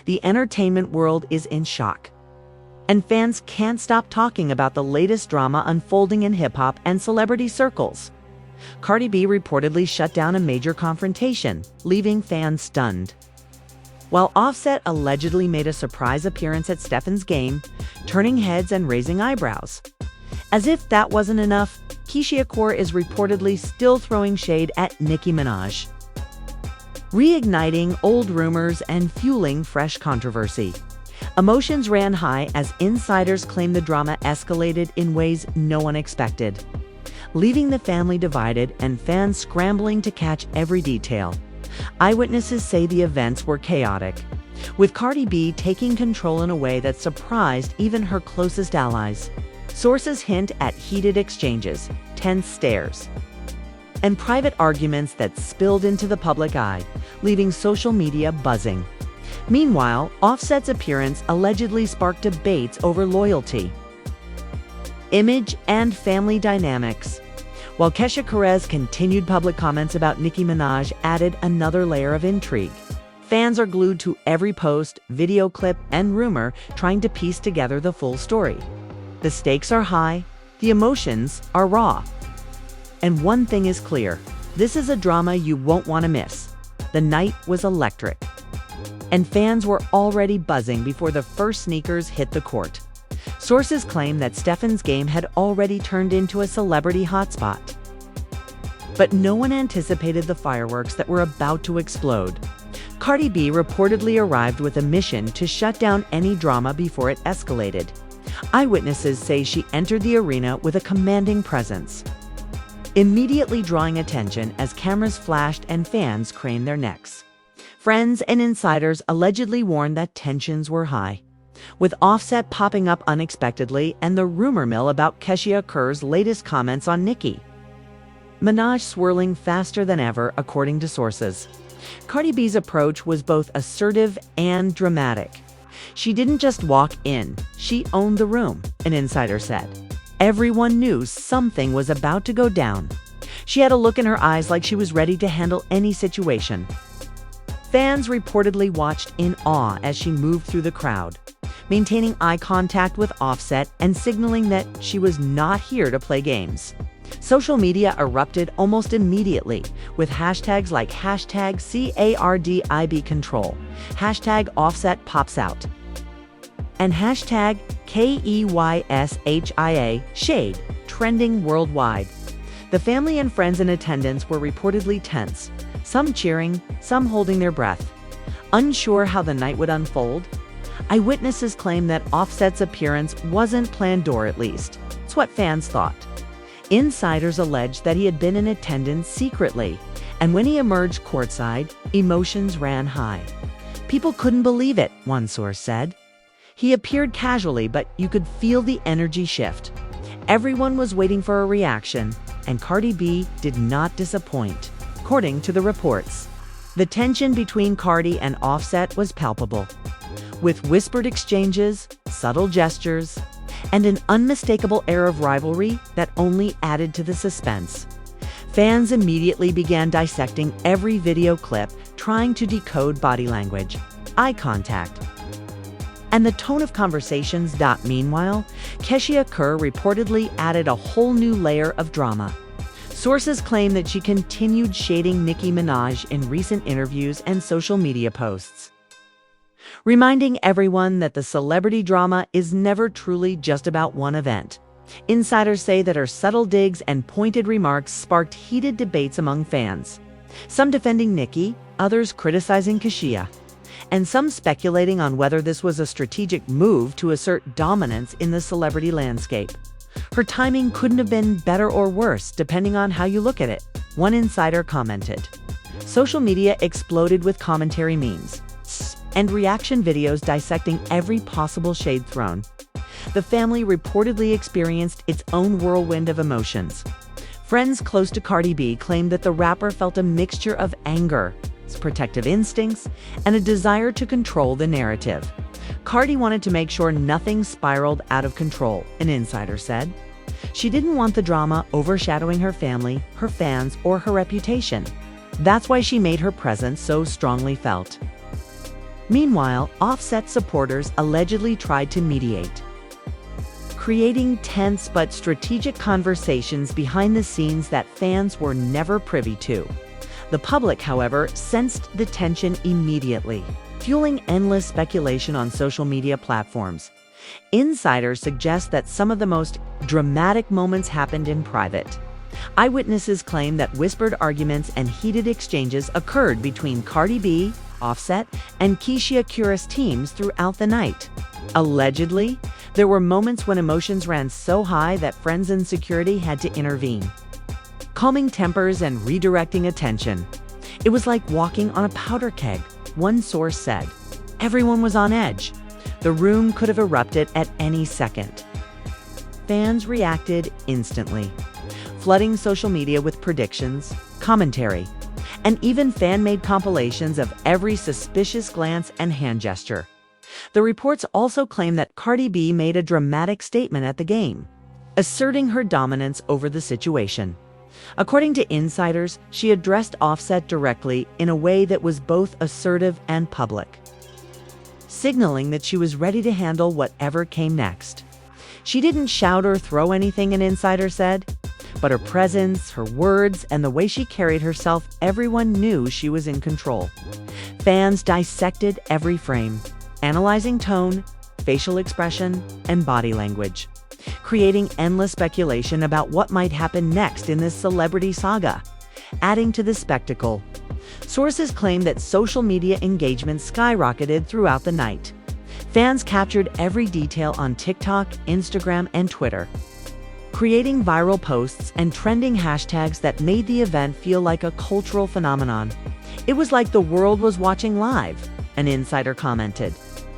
the entertainment world is in shock. And fans can't stop talking about the latest drama unfolding in hip-hop and celebrity circles. Cardi B reportedly shut down a major confrontation, leaving fans stunned. While Offset allegedly made a surprise appearance at Stefon's game, turning heads and raising eyebrows. As if that wasn't enough, Keyshia Ka'oir is reportedly still throwing shade at Nicki Minaj, reigniting old rumors and fueling fresh controversy. Emotions ran high as insiders claim the drama escalated in ways no one expected, leaving the family divided and fans scrambling to catch every detail. Eyewitnesses say the events were chaotic, with Cardi B taking control in a way that surprised even her closest allies. Sources hint at heated exchanges, tense stares, and private arguments that spilled into the public eye, leaving social media buzzing. Meanwhile, Offset's appearance allegedly sparked debates over loyalty, image, and family dynamics, while Keyshia Ka'oir's continued public comments about Nicki Minaj added another layer of intrigue. Fans are glued to every post, video clip, and rumor, trying to piece together the full story. The stakes are high, the emotions are raw. And one thing is clear, this is a drama you won't want to miss. The night was electric, and fans were already buzzing before the first sneakers hit the court. Sources claim that Stefon's game had already turned into a celebrity hotspot. But no one anticipated the fireworks that were about to explode. Cardi B reportedly arrived with a mission to shut down any drama before it escalated. Eyewitnesses say she entered the arena with a commanding presence, immediately drawing attention as cameras flashed and fans craned their necks. Friends and insiders allegedly warned that tensions were high, with Offset popping up unexpectedly and the rumor mill about Keyshia Ka'oir's latest comments on Nicki Minaj swirling faster than ever, according to sources. Cardi B's approach was both assertive and dramatic. She didn't just walk in, she owned the room, an insider said. Everyone knew something was about to go down. She had a look in her eyes like she was ready to handle any situation. Fans reportedly watched in awe as she moved through the crowd, maintaining eye contact with Offset and signaling that she was not here to play games. Social media erupted almost immediately, with hashtags like #CARDIBcontrol, #OffsetPopsOut, and #KEYSHIA Shade trending worldwide. The family and friends in attendance were reportedly tense, some cheering, some holding their breath, unsure how the night would unfold. Eyewitnesses claim that Offset's appearance wasn't planned, or at least, it's what fans thought. Insiders alleged that he had been in attendance secretly, and when he emerged courtside, emotions ran high. People couldn't believe it, one source said. He appeared casually, but you could feel the energy shift. Everyone was waiting for a reaction, and Cardi B did not disappoint, according to the reports. The tension between Cardi and Offset was palpable, with whispered exchanges, subtle gestures, and an unmistakable air of rivalry that only added to the suspense. Fans immediately began dissecting every video clip, trying to decode body language, eye contact, and the tone of conversations. Meanwhile, Keyshia Ka'oir reportedly added a whole new layer of drama. Sources claim that she continued shading Nicki Minaj in recent interviews and social media posts, reminding everyone that the celebrity drama is never truly just about one event. Insiders say that her subtle digs and pointed remarks sparked heated debates among fans, some defending Nicki, others criticizing Keyshia, and some speculating on whether this was a strategic move to assert dominance in the celebrity landscape. Her timing couldn't have been better or worse, depending on how you look at it, one insider commented. Social media exploded with commentary, memes, and reaction videos dissecting every possible shade thrown. The family reportedly experienced its own whirlwind of emotions. Friends close to Cardi B claimed that the rapper felt a mixture of anger, protective instincts, and a desire to control the narrative. Cardi wanted to make sure nothing spiraled out of control, an insider said. She didn't want the drama overshadowing her family, her fans, or her reputation. That's why she made her presence so strongly felt. Meanwhile, Offset supporters allegedly tried to mediate, creating tense but strategic conversations behind the scenes that fans were never privy to. The public, however, sensed the tension immediately, fueling endless speculation on social media platforms. Insiders suggest that some of the most dramatic moments happened in private. Eyewitnesses claim that whispered arguments and heated exchanges occurred between Cardi B, Offset, and Keyshia Ka'oir's teams throughout the night. Allegedly, there were moments when emotions ran so high that friends and security had to intervene, calming tempers and redirecting attention. It was like walking on a powder keg, one source said. Everyone was on edge. The room could have erupted at any second. Fans reacted instantly, flooding social media with predictions, commentary, and even fan-made compilations of every suspicious glance and hand gesture. The reports also claim that Cardi B made a dramatic statement at the game, asserting her dominance over the situation. According to insiders, she addressed Offset directly in a way that was both assertive and public, signaling that she was ready to handle whatever came next. She didn't shout or throw anything, an insider said, but her presence, her words, and the way she carried herself, everyone knew she was in control. Fans dissected every frame, analyzing tone, facial expression, and body language, creating endless speculation about what might happen next in this celebrity saga. Adding to the spectacle, sources claim that social media engagement skyrocketed throughout the night. Fans captured every detail on TikTok, Instagram, and Twitter, creating viral posts and trending hashtags that made the event feel like a cultural phenomenon. It was like the world was watching live, an insider commented.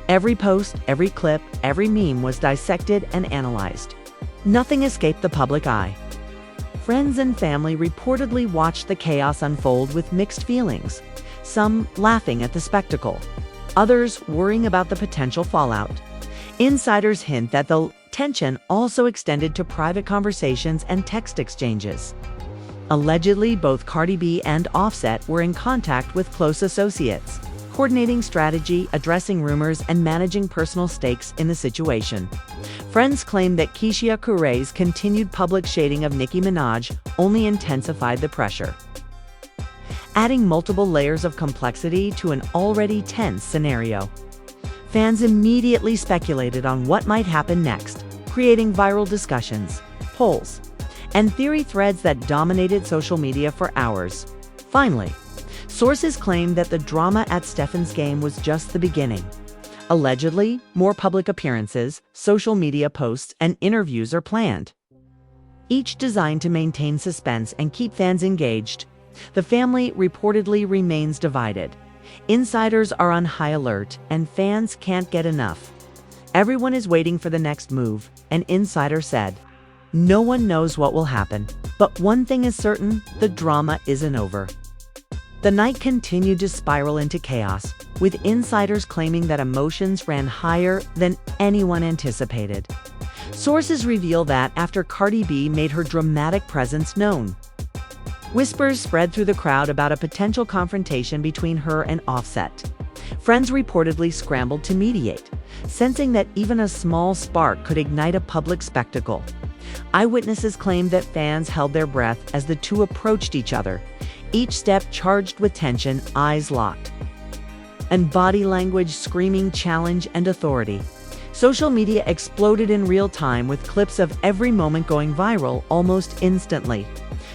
Every post, every clip, every meme was dissected and analyzed. Nothing escaped the public eye. Friends and family reportedly watched the chaos unfold with mixed feelings, some laughing at the spectacle, others worrying about the potential fallout. Insiders hint that the tension also extended to private conversations and text exchanges. Allegedly, both Cardi B and Offset were in contact with close associates, coordinating strategy, addressing rumors, and managing personal stakes in the situation. Friends claim that Keyshia Ka'oir's continued public shading of Nicki Minaj only intensified the pressure, adding multiple layers of complexity to an already tense scenario. Fans immediately speculated on what might happen next, creating viral discussions, polls, and theory threads that dominated social media for hours. Finally, sources claim that the drama at Stefon's game was just the beginning. Allegedly, more public appearances, social media posts, and interviews are planned, each designed to maintain suspense and keep fans engaged. The family reportedly remains divided. Insiders are on high alert, and fans can't get enough. Everyone is waiting for the next move, an insider said. No one knows what will happen, but one thing is certain, the drama isn't over. The night continued to spiral into chaos, with insiders claiming that emotions ran higher than anyone anticipated. Sources reveal that after Cardi B made her dramatic presence known, whispers spread through the crowd about a potential confrontation between her and Offset. Friends reportedly scrambled to mediate, sensing that even a small spark could ignite a public spectacle. Eyewitnesses claimed that fans held their breath as the two approached each other, each step charged with tension, eyes locked, and body language screaming challenge and authority. Social media exploded in real time, with clips of every moment going viral almost instantly.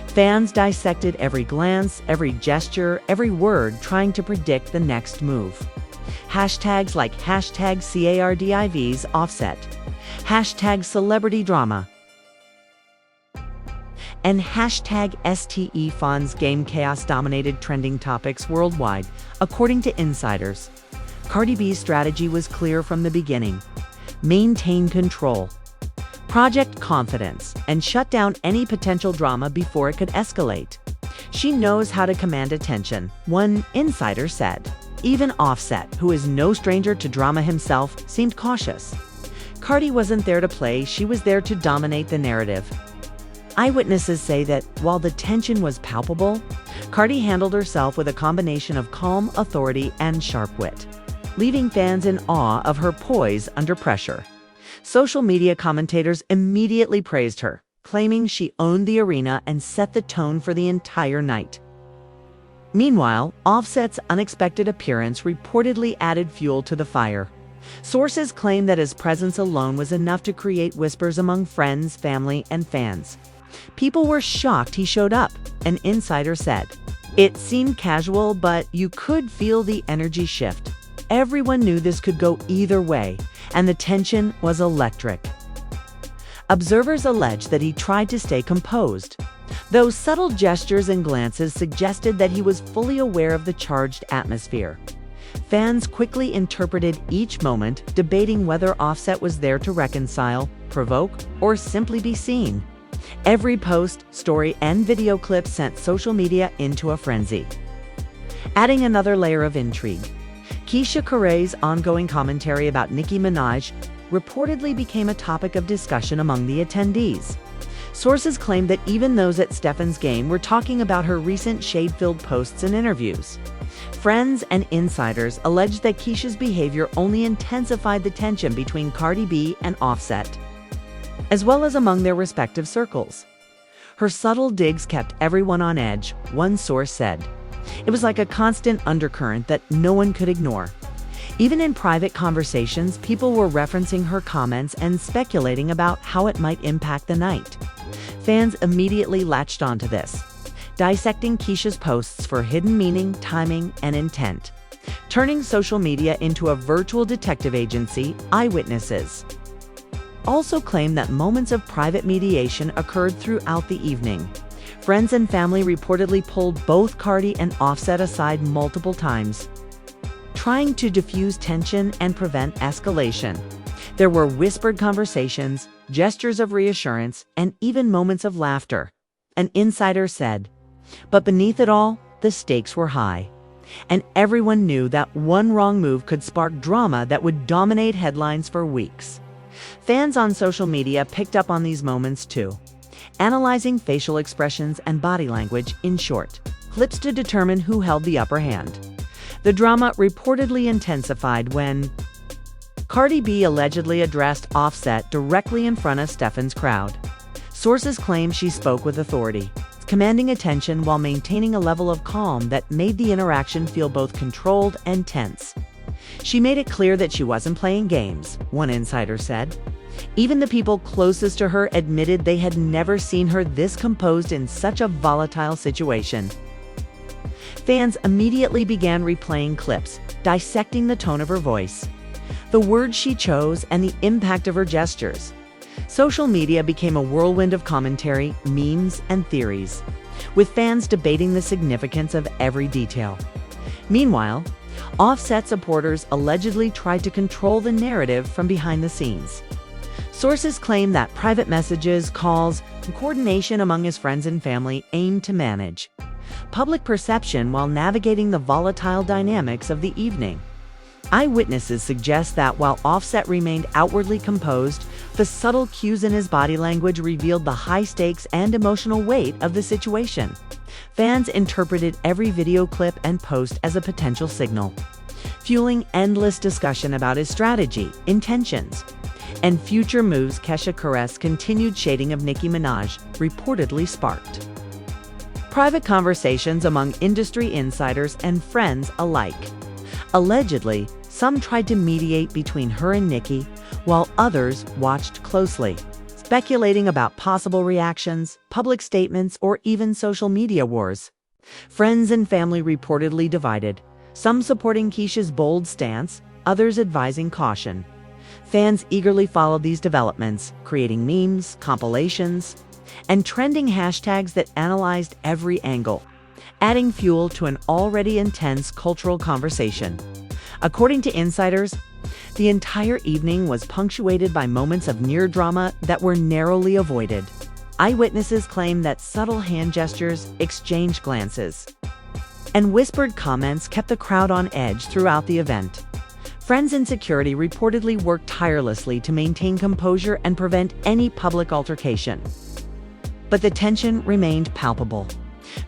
Fans dissected every glance, every gesture, every word, trying to predict the next move. Hashtags like #CARDIV's Offset, #CelebrityDrama, and #STEfon's game chaos dominated trending topics worldwide, according to insiders. Cardi B's strategy was clear from the beginning: maintain control, project confidence, and shut down any potential drama before it could escalate. She knows how to command attention, one insider said. Even Offset, who is no stranger to drama himself, seemed cautious. Cardi wasn't there to play, she was there to dominate the narrative. Eyewitnesses say that while the tension was palpable, Cardi handled herself with a combination of calm, authority, and sharp wit. leaving fans in awe of her poise under pressure. Social media commentators immediately praised her, claiming she owned the arena and set the tone for the entire night. Meanwhile, Offset's unexpected appearance reportedly added fuel to the fire. Sources claim that his presence alone was enough to create whispers among friends, family, and fans. People were shocked he showed up, an insider said. It seemed casual, but you could feel the energy shift. Everyone knew this could go either way, and the tension was electric. Observers allege that he tried to stay composed, though subtle gestures and glances suggested that he was fully aware of the charged atmosphere. Fans quickly interpreted each moment, debating whether Offset was there to reconcile, provoke, or simply be seen. Every post, story, and video clip sent social media into a frenzy. Adding another layer of intrigue, Keyshia Ka'oir's ongoing commentary about Nicki Minaj reportedly became a topic of discussion among the attendees. Sources claim that even those at Stefon's game were talking about her recent shade-filled posts and interviews. Friends and insiders alleged that Keyshia's behavior only intensified the tension between Cardi B and Offset, as well as among their respective circles. Her subtle digs kept everyone on edge, one source said. It was like a constant undercurrent that no one could ignore. Even in private conversations, people were referencing her comments and speculating about how it might impact the night. Fans immediately latched onto this, dissecting Keyshia's posts for hidden meaning, timing, and intent, turning social media into a virtual detective agency. Eyewitnesses also claim that moments of private mediation occurred throughout the evening. Friends and family reportedly pulled both Cardi and Offset aside multiple times, trying to diffuse tension and prevent escalation. There were whispered conversations, gestures of reassurance, and even moments of laughter, an insider said. But beneath it all, the stakes were high, and everyone knew that one wrong move could spark drama that would dominate headlines for weeks. Fans on social media picked up on these moments too, analyzing facial expressions and body language, in short, clips to determine who held the upper hand. The drama reportedly intensified when Cardi B allegedly addressed Offset directly in front of Stefon's crowd. Sources claim she spoke with authority, commanding attention while maintaining a level of calm that made the interaction feel both controlled and tense. She made it clear that she wasn't playing games, one insider said. Even the people closest to her admitted they had never seen her this composed in such a volatile situation. Fans immediately began replaying clips, dissecting the tone of her voice, the words she chose, and the impact of her gestures. Social media became a whirlwind of commentary, memes, and theories, with fans debating the significance of every detail. Meanwhile, Offset supporters allegedly tried to control the narrative from behind the scenes. Sources claim that private messages, calls, and coordination among his friends and family aimed to manage public perception while navigating the volatile dynamics of the evening. Eyewitnesses suggest that while Offset remained outwardly composed, the subtle cues in his body language revealed the high stakes and emotional weight of the situation. Fans interpreted every video clip and post as a potential signal, fueling endless discussion about his strategy, intentions, and future moves. Keyshia Ka'oir's continued shading of Nicki Minaj reportedly sparked private conversations among industry insiders and friends alike. Allegedly, some tried to mediate between her and Nicki, while others watched closely, speculating about possible reactions, public statements, or even social media wars. Friends and family reportedly divided, some supporting Keyshia's bold stance, others advising caution. Fans eagerly followed these developments, creating memes, compilations, and trending hashtags that analyzed every angle, adding fuel to an already intense cultural conversation. According to insiders, the entire evening was punctuated by moments of near drama that were narrowly avoided. Eyewitnesses claim that subtle hand gestures, exchanged glances, and whispered comments kept the crowd on edge throughout the event. Friends and security reportedly worked tirelessly to maintain composure and prevent any public altercation. But the tension remained palpable.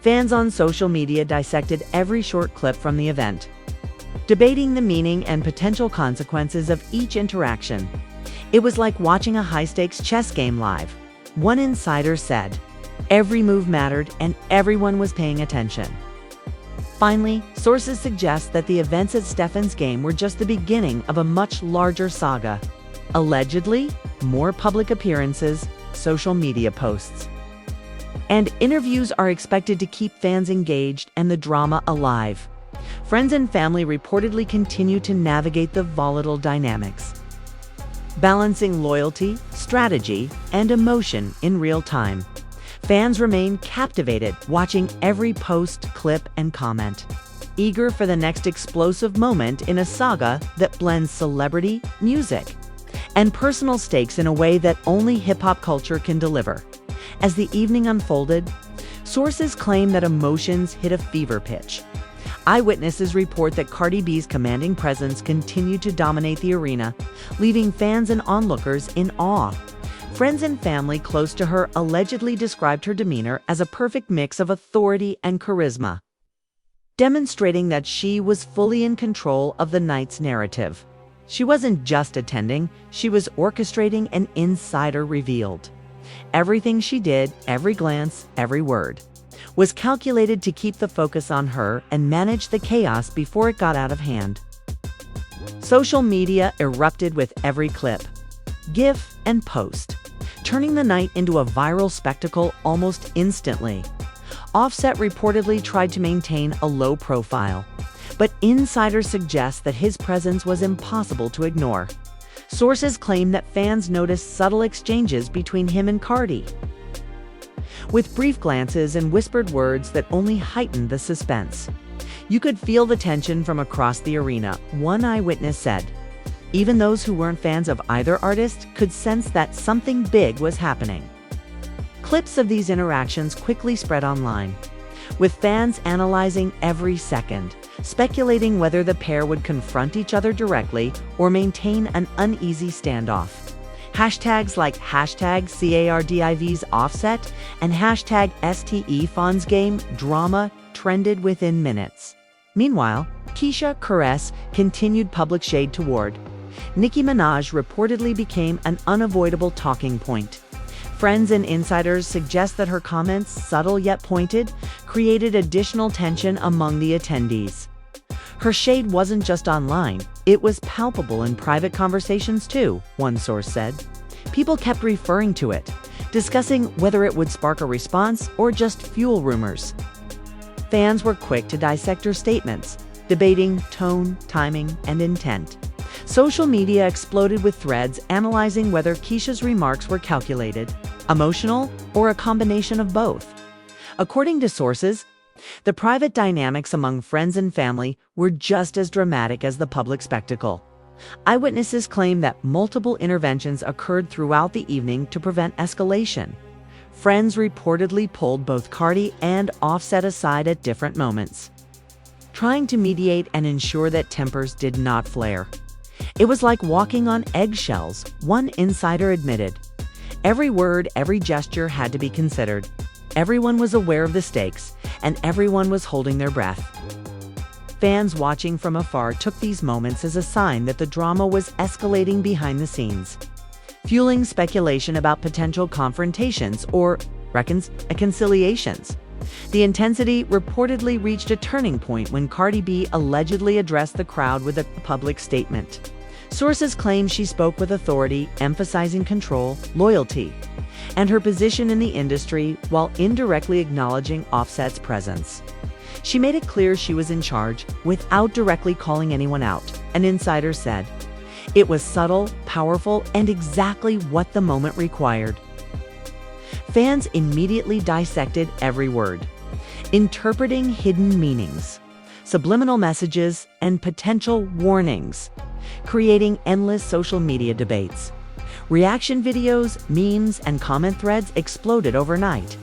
Fans on social media dissected every short clip from the event, debating the meaning and potential consequences of each interaction. It was like watching a high-stakes chess game live. One insider said, "Every move mattered and everyone was paying attention." Finally, sources suggest that the events at Stefon's game were just the beginning of a much larger saga. Allegedly, more public appearances, social media posts, and interviews are expected to keep fans engaged and the drama alive. Friends and family reportedly continue to navigate the volatile dynamics, balancing loyalty, strategy, and emotion in real time. Fans remain captivated, watching every post, clip, and comment, eager for the next explosive moment in a saga that blends celebrity, music, and personal stakes in a way that only hip-hop culture can deliver. As the evening unfolded, sources claim that emotions hit a fever pitch. Eyewitnesses report that Cardi B's commanding presence continued to dominate the arena, leaving fans and onlookers in awe. Friends and family close to her allegedly described her demeanor as a perfect mix of authority and charisma, demonstrating that she was fully in control of the night's narrative. She wasn't just attending, she was orchestrating, an insider revealed. Everything she did, every glance, every word, was calculated to keep the focus on her and manage the chaos before it got out of hand. Social media erupted with every clip, GIF, and post, turning the night into a viral spectacle almost instantly. Offset reportedly tried to maintain a low profile, but insiders suggest that his presence was impossible to ignore. Sources claim that fans noticed subtle exchanges between him and Cardi, with brief glances and whispered words that only heightened the suspense. You could feel the tension from across the arena, one eyewitness said. Even those who weren't fans of either artist could sense that something big was happening. Clips of these interactions quickly spread online, with fans analyzing every second, speculating whether the pair would confront each other directly or maintain an uneasy standoff. Hashtags like #CARDIV's Offset and #STEFON's Game Drama trended within minutes. Meanwhile, Keyshia Ka'oir continued public shade toward Nicki Minaj reportedly became an unavoidable talking point. Friends and insiders suggest that her comments, subtle yet pointed, created additional tension among the attendees. Her shade wasn't just online, it was palpable in private conversations too, one source said. People kept referring to it, discussing whether it would spark a response or just fuel rumors. Fans were quick to dissect her statements, debating tone, timing, and intent. Social media exploded with threads analyzing whether Keyshia's remarks were calculated, emotional, or a combination of both. According to sources, the private dynamics among friends and family were just as dramatic as the public spectacle. Eyewitnesses claim that multiple interventions occurred throughout the evening to prevent escalation. Friends reportedly pulled both Cardi and Offset aside at different moments, trying to mediate and ensure that tempers did not flare. It was like walking on eggshells, one insider admitted. Every word, every gesture had to be considered. Everyone was aware of the stakes, and everyone was holding their breath. Fans watching from afar took these moments as a sign that the drama was escalating behind the scenes, fueling speculation about potential confrontations or reconciliations. The intensity reportedly reached a turning point when Cardi B allegedly addressed the crowd with a public statement. Sources claim she spoke with authority, emphasizing control, loyalty, and her position in the industry while indirectly acknowledging Offset's presence. She made it clear she was in charge without directly calling anyone out, an insider said. It was subtle, powerful, and exactly what the moment required. Fans immediately dissected every word, interpreting hidden meanings, subliminal messages, and potential warnings, creating endless social media debates. Reaction videos, memes, and comment threads exploded overnight,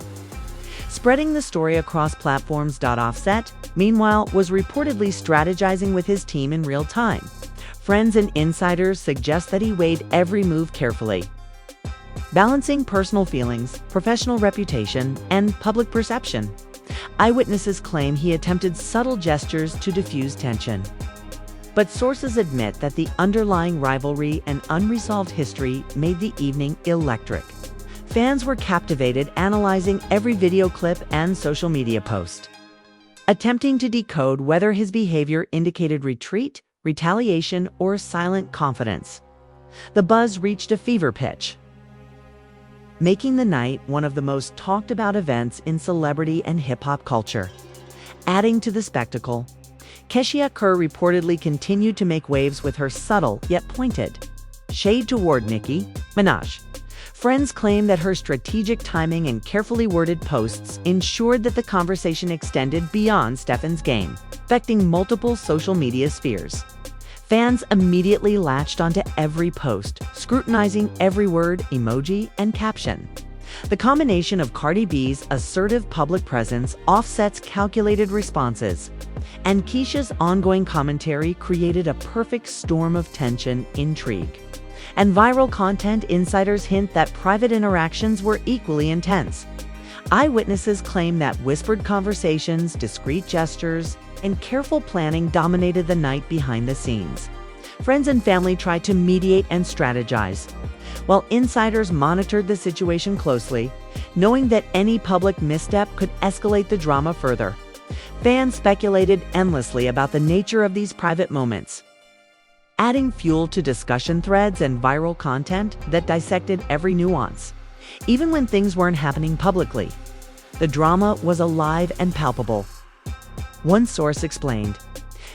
spreading the story across platforms. Offset, meanwhile, was reportedly strategizing with his team in real time. Friends and insiders suggest that he weighed every move carefully, balancing personal feelings, professional reputation, and public perception. Eyewitnesses claim he attempted subtle gestures to diffuse tension, But sources admit that the underlying rivalry and unresolved history made the evening electric. Fans were captivated, analyzing every video clip and social media post, attempting to decode whether his behavior indicated retreat, retaliation, or silent confidence. The buzz reached a fever pitch, making the night one of the most talked about events in celebrity and hip-hop culture. Adding to the spectacle, Keyshia Ka'oir reportedly continued to make waves with her subtle yet pointed shade toward Nicki Minaj. Friends claim that her strategic timing and carefully worded posts ensured that the conversation extended beyond Stefon's game, affecting multiple social media spheres. Fans immediately latched onto every post, scrutinizing every word, emoji, and caption. The combination of Cardi B's assertive public presence, Offset's calculated responses, and Keyshia's ongoing commentary created a perfect storm of tension, intrigue, and viral content. Insiders hint that private interactions were equally intense. Eyewitnesses claim that whispered conversations, discreet gestures, and careful planning dominated the night behind the scenes. Friends and family tried to mediate and strategize, while insiders monitored the situation closely, knowing that any public misstep could escalate the drama further. Fans speculated endlessly about the nature of these private moments, adding fuel to discussion threads and viral content that dissected every nuance. Even when things weren't happening publicly, the drama was alive and palpable. One source explained,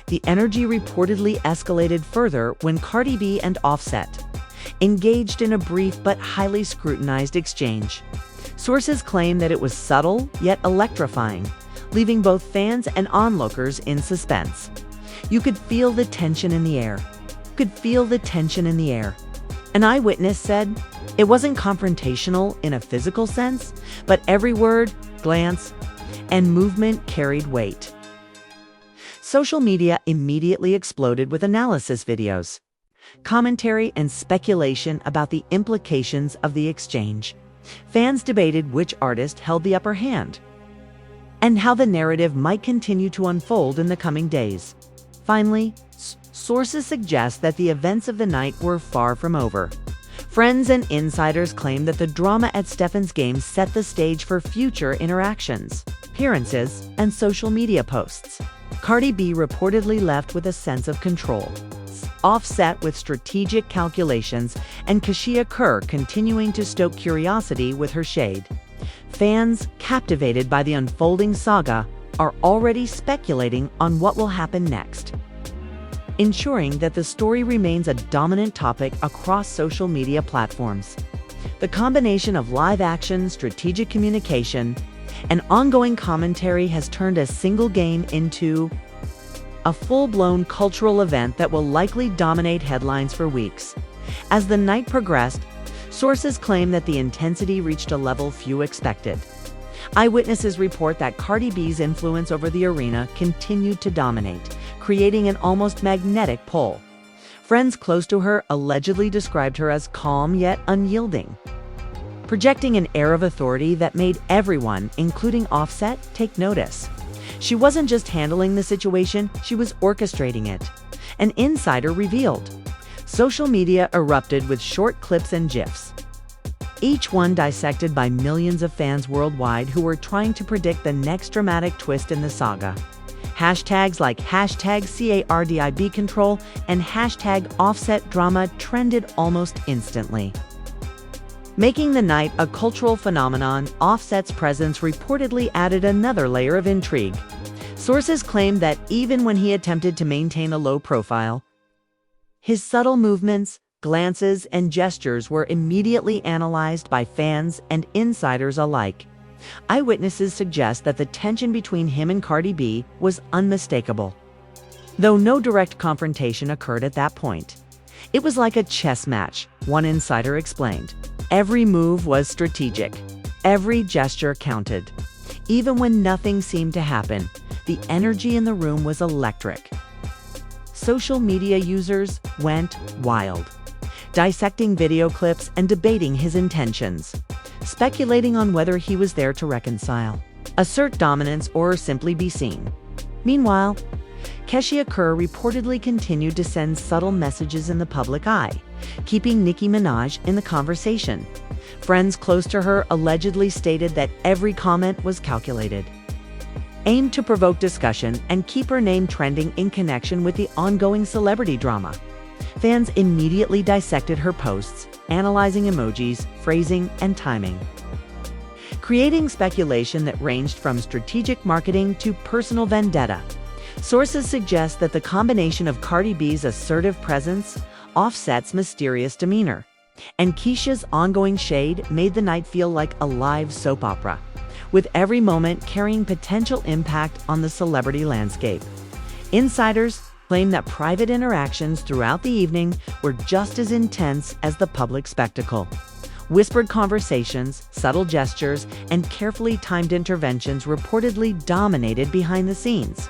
the energy reportedly escalated further when Cardi B and Offset engaged in a brief but highly scrutinized exchange. Sources claim that it was subtle yet electrifying, leaving both fans and onlookers in suspense. You could feel the tension in the air. An eyewitness said, it wasn't confrontational in a physical sense, but every word, glance, and movement carried weight. Social media immediately exploded with analysis videos, commentary, and speculation about the implications of the exchange. Fans debated which artist held the upper hand and how the narrative might continue to unfold in the coming days. Finally, sources suggest that the events of the night were far from over. Friends and insiders claim that the drama at Stefon's game set the stage for future interactions, appearances, and social media posts. Cardi B reportedly left with a sense of control, Offset with strategic calculations, and Keyshia Ka'oir continuing to stoke curiosity with her shade. Fans, captivated by the unfolding saga, are already speculating on what will happen next, ensuring that the story remains a dominant topic across social media platforms. The combination of live action, strategic communication, and ongoing commentary has turned a single game into a full-blown cultural event that will likely dominate headlines for weeks. As the night progressed, sources claim that the intensity reached a level few expected. Eyewitnesses report that Cardi B's influence over the arena continued to dominate, creating an almost magnetic pull. Friends close to her allegedly described her as calm yet unyielding, projecting an air of authority that made everyone, including Offset, take notice. She wasn't just handling the situation, she was orchestrating it. An insider revealed. Social media erupted with short clips and GIFs, each one dissected by millions of fans worldwide who were trying to predict the next dramatic twist in the saga. Hashtags like #CARDIB control and #OffsetDrama trended almost instantly, making the night a cultural phenomenon. Offset's presence reportedly added another layer of intrigue. Sources claim that even when he attempted to maintain a low profile, his subtle movements, glances, and gestures were immediately analyzed by fans and insiders alike. Eyewitnesses suggest that the tension between him and Cardi B was unmistakable, though no direct confrontation occurred at that point. It was like a chess match, one insider explained. Every move was strategic. Every gesture counted. Even when nothing seemed to happen, the energy in the room was electric. Social media users went wild, dissecting video clips and debating his intentions, speculating on whether he was there to reconcile, assert dominance, or simply be seen. Meanwhile, Keyshia Ka'oir reportedly continued to send subtle messages in the public eye, keeping Nicki Minaj in the conversation. Friends close to her allegedly stated that every comment was calculated, aimed to provoke discussion and keep her name trending in connection with the ongoing celebrity drama. Fans immediately dissected her posts, analyzing emojis, phrasing, and timing, creating speculation that ranged from strategic marketing to personal vendetta. Sources suggest that the combination of Cardi B's assertive presence, Offset's mysterious demeanor, and Keyshia's ongoing shade made the night feel like a live soap opera, with every moment carrying potential impact on the celebrity landscape. Insiders claim that private interactions throughout the evening were just as intense as the public spectacle. Whispered conversations, subtle gestures, and carefully timed interventions reportedly dominated behind the scenes.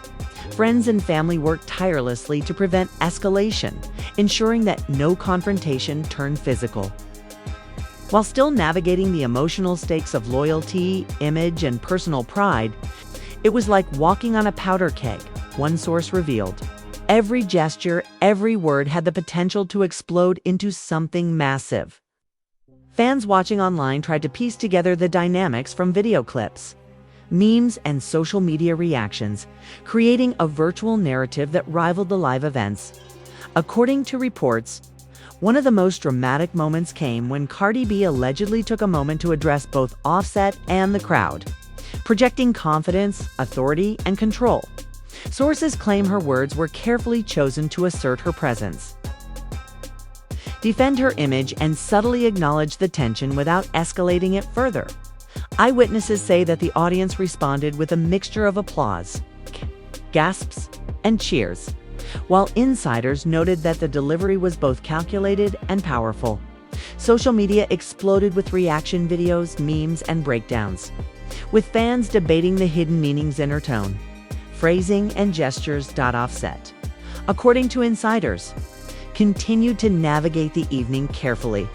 Friends and family worked tirelessly to prevent escalation, ensuring that no confrontation turned physical. While still navigating the emotional stakes of loyalty, image, and personal pride, it was like walking on a powder keg, one source revealed. Every gesture, every word had the potential to explode into something massive. Fans watching online tried to piece together the dynamics from video clips, memes, and social media reactions, creating a virtual narrative that rivaled the live events. According to reports, one of the most dramatic moments came when Cardi B allegedly took a moment to address both Offset and the crowd, projecting confidence, authority, and control. Sources claim her words were carefully chosen to assert her presence, defend her image, and subtly acknowledge the tension without escalating it further. Eyewitnesses say that the audience responded with a mixture of applause, gasps, and cheers, while insiders noted that the delivery was both calculated and powerful. Social media exploded with reaction videos, memes, and breakdowns, with fans debating the hidden meanings in her tone, phrasing, and gestures. Offset, according to insiders, continued to navigate the evening carefully.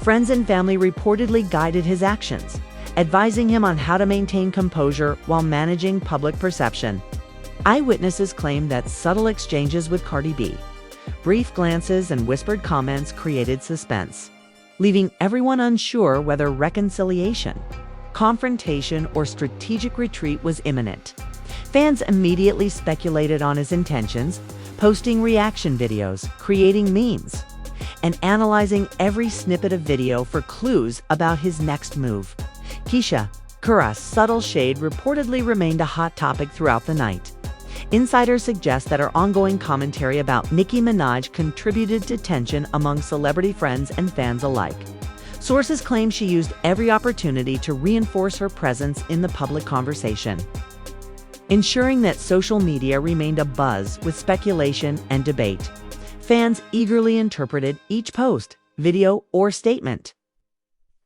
Friends and family reportedly guided his actions, advising him on how to maintain composure while managing public perception. Eyewitnesses claim that subtle exchanges with Cardi B, brief glances, and whispered comments created suspense, leaving everyone unsure whether reconciliation, confrontation, or strategic retreat was imminent. Fans immediately speculated on his intentions, posting reaction videos, creating memes, and analyzing every snippet of video for clues about his next move. Keyshia Ka'oir's subtle shade reportedly remained a hot topic throughout the night. Insiders suggest that her ongoing commentary about Nicki Minaj contributed to tension among celebrity friends and fans alike. Sources claim she used every opportunity to reinforce her presence in the public conversation, ensuring that social media remained abuzz with speculation and debate. Fans eagerly interpreted each post, video, or statement,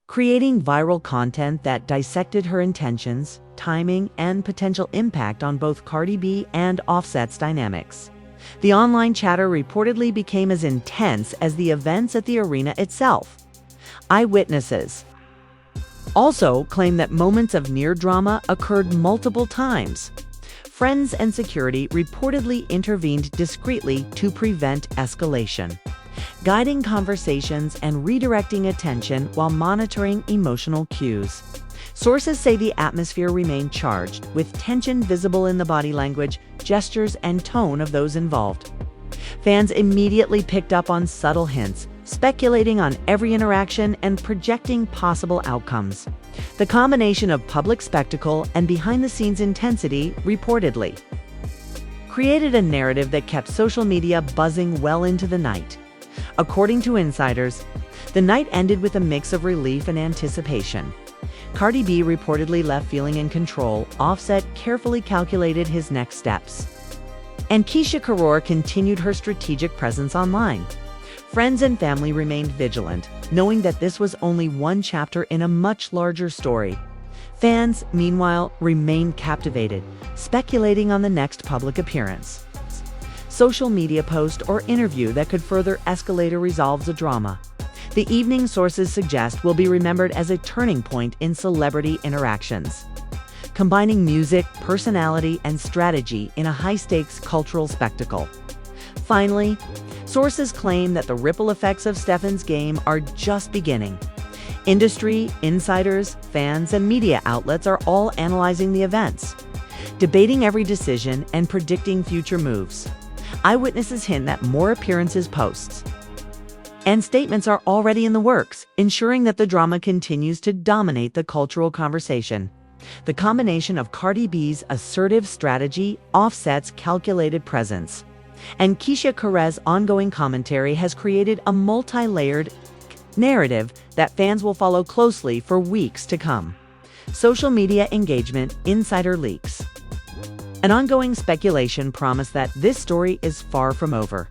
creating viral content that dissected her intentions, timing, and potential impact on both Cardi B and Offset's dynamics. The online chatter reportedly became as intense as the events at the arena itself. Eyewitnesses also claim that moments of near drama occurred multiple times. Friends and security reportedly intervened discreetly to prevent escalation, guiding conversations and redirecting attention while monitoring emotional cues. Sources say the atmosphere remained charged, with tension visible in the body language, gestures, and tone of those involved. Fans immediately picked up on subtle hints, speculating on every interaction and projecting possible outcomes. The combination of public spectacle and behind-the-scenes intensity reportedly created a narrative that kept social media buzzing well into the night. According to insiders, the night ended with a mix of relief and anticipation. Cardi B reportedly left feeling in control. Offset carefully calculated his next steps, and Keyshia Ka'oir continued her strategic presence online. Friends and family remained vigilant, knowing that this was only one chapter in a much larger story. Fans, meanwhile, remained captivated, speculating on the next public appearance, social media post, or interview that could further escalate or resolve the drama. The evening, sources suggest, will be remembered as a turning point in celebrity interactions, combining music, personality, and strategy in a high-stakes cultural spectacle. Finally, sources claim that the ripple effects of Stefon's game are just beginning. Industry, insiders, fans, and media outlets are all analyzing the events, debating every decision and predicting future moves. Eyewitnesses hint that more appearances, posts, and statements are already in the works, ensuring that the drama continues to dominate the cultural conversation. The combination of Cardi B's assertive strategy, Offset's calculated presence, and Keyshia Ka'oir's ongoing commentary has created a multi-layered narrative that fans will follow closely for weeks to come. Social media engagement, insider leaks, and ongoing speculation promise that this story is far from over.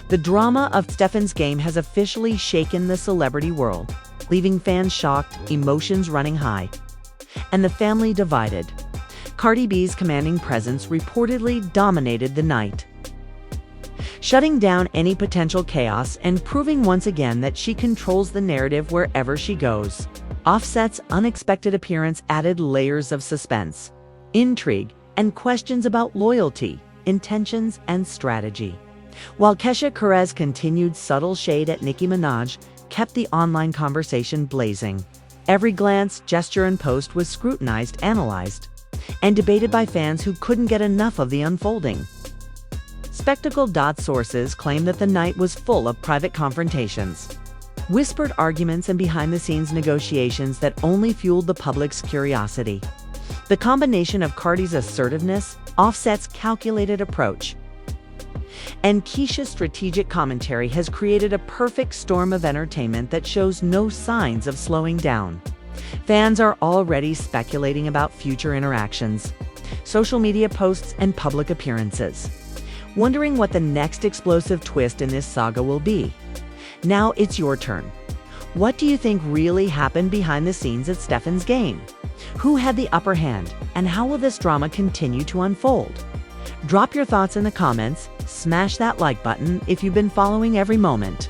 The drama of Stefon's game has officially shaken the celebrity world, leaving fans shocked, emotions running high, and the family divided. Cardi B's commanding presence reportedly dominated the night, shutting down any potential chaos and proving once again that she controls the narrative wherever she goes. Offset's unexpected appearance added layers of suspense, intrigue, and questions about loyalty, intentions, and strategy. While Keyshia Ka'oir's continued subtle shade at Nicki Minaj kept the online conversation blazing. Every glance, gesture, and post was scrutinized, analyzed, and debated by fans who couldn't get enough of the unfolding. Spectacle. Sources claim that the night was full of private confrontations, whispered arguments, and behind-the-scenes negotiations that only fueled the public's curiosity. The combination of Cardi's assertiveness, Offset's calculated approach, and Keyshia's strategic commentary has created a perfect storm of entertainment that shows no signs of slowing down. Fans are already speculating about future interactions, social media posts, and public appearances, wondering what the next explosive twist in this saga will be. Now it's your turn. What do you think really happened behind the scenes at Stefon's game? Who had the upper hand, and how will this drama continue to unfold? Drop your thoughts in the comments, smash that like button if you've been following every moment,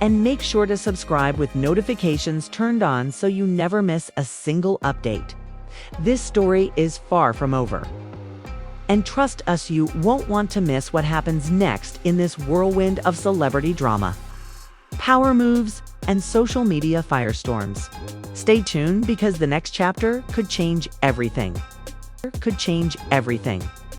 and make sure to subscribe with notifications turned on so you never miss a single update. This story is far from over, and trust us, you won't want to miss what happens next in this whirlwind of celebrity drama, power moves, and social media firestorms. Stay tuned because the next chapter could change everything.